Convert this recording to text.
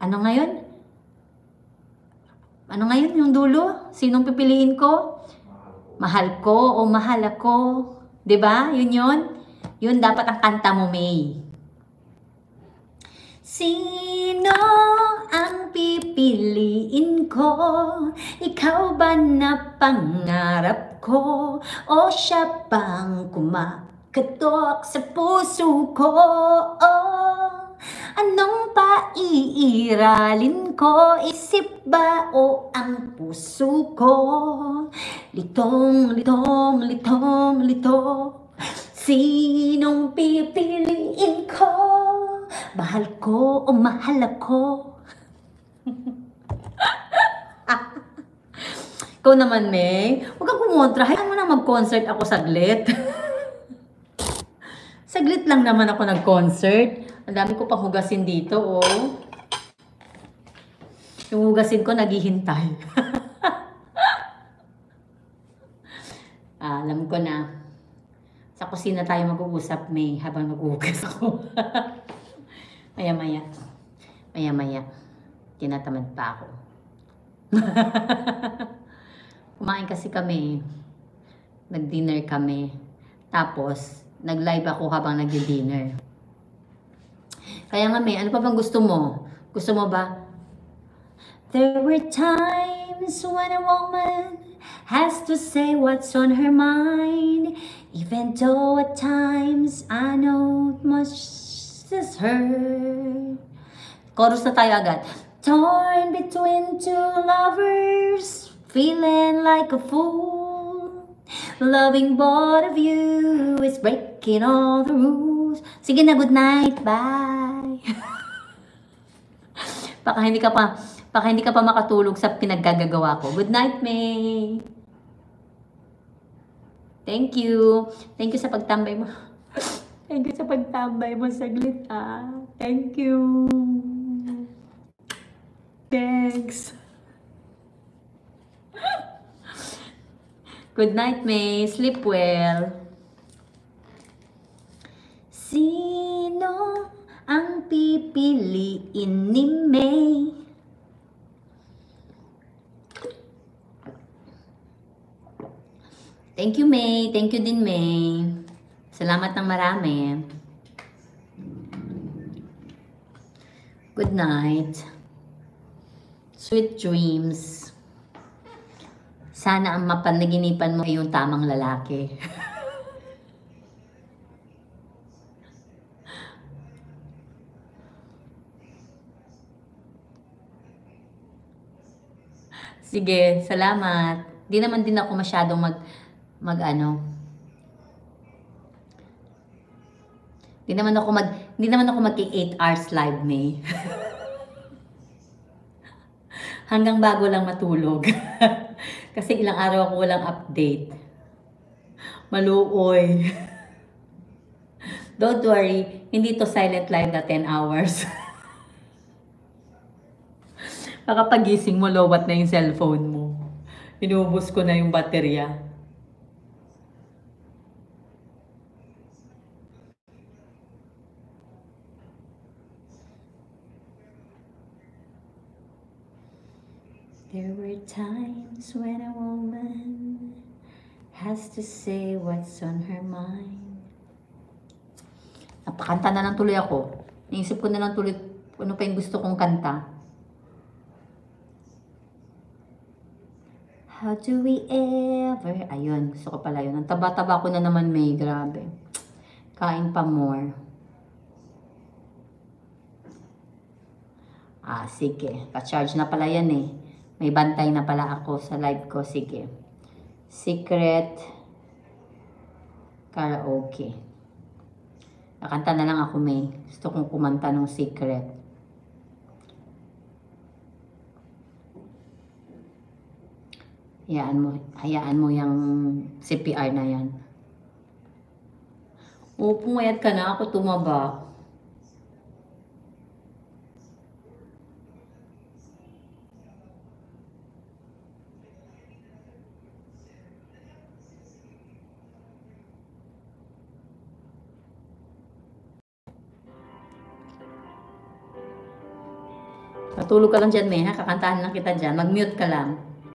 Ano ngayon? Ano ngayon yung dulo? Sinong pipiliin ko? Mahal ko o mahal ako? 'Di ba? Yun yun. Yun dapat ang kanta mo, May. Sino ang pipiliin ko? Ikaw ba na pangarap ko? O siya bang kumakatok sa puso ko? Oh, anong paiiralin ko? Isip ba o ang puso ko? Litong, litong, litong, litong. Sinong pipiliin ko? Mahal ko o mahal ako? Ikaw naman, May. Huwag kang kumontra. Hayaan mo na mag-concert ako saglit. Saglit lang naman ako nag-concert. Ang dami ko pang hugasin dito, oh. Yung hugasin ko, naghihintay. Alam ko na. Sa kusina tayo mag-uusap, May, habang nag-uhugas ako. Maya-maya. Maya-maya. Tinatamad pa ako. Kumain kasi kami. Nag-dinner kami. Tapos, nag-live ako habang nag-dinner. Kaya nga, May, ano pa bang gusto mo? Gusto mo ba? There were times when a woman has to say what's on her mind, even though at times I know much is hurt. Chorus na tayo agad. Torn between two lovers, feeling like a fool. Loving both of you is breaking all the rules. Sige na, good night, bye. Baka hindi ka pa makatulog sa pinaggagawa ko. Good night, May. Thank you. Thank you sa pagtambay mo. Thank you sa pagtambay mo saglit, Thank you. Thanks. Good night, May. Sleep well. Sino ang pipiliin ni May? Thank you, May. Thank you din, May. Salamat ng marami. Good night. Sweet dreams. Sana ang mapanaginipan mo ay yung tamang lalaki. Sige, salamat. Di naman din ako masyadong Di naman ako mag 8 hours live, May. Hanggang bago lang matulog. Kasi ilang araw ako walang update. Maluoy. Don't worry, hindi to silent live na 10 hours. Pagkapagising mo, lowbat na yung cellphone mo. Inubos ko na yung baterya. There were times when a woman has to say what's on her mind. Napakanta na lang tuloy ako. Naisip ko na lang tuloy ano pa yung gusto kong kanta. How do we ever... Ayun, gusto ko pala yun. Ang taba-taba ko na naman, May. Grabe. Kain pa more. Sige. Pa-charge na pala yan eh. May bantay na pala ako sa live ko. Sige. Secret karaoke. Nakanta na lang ako, May. Gusto kong kumanta ng secret. Hayaan mo yung CPR na yan. Pumayat ka na, ako tumaba. Matulog ka lang dyan, May, ha? Kakantahan lang kita dyan. Mag-mute ka lang.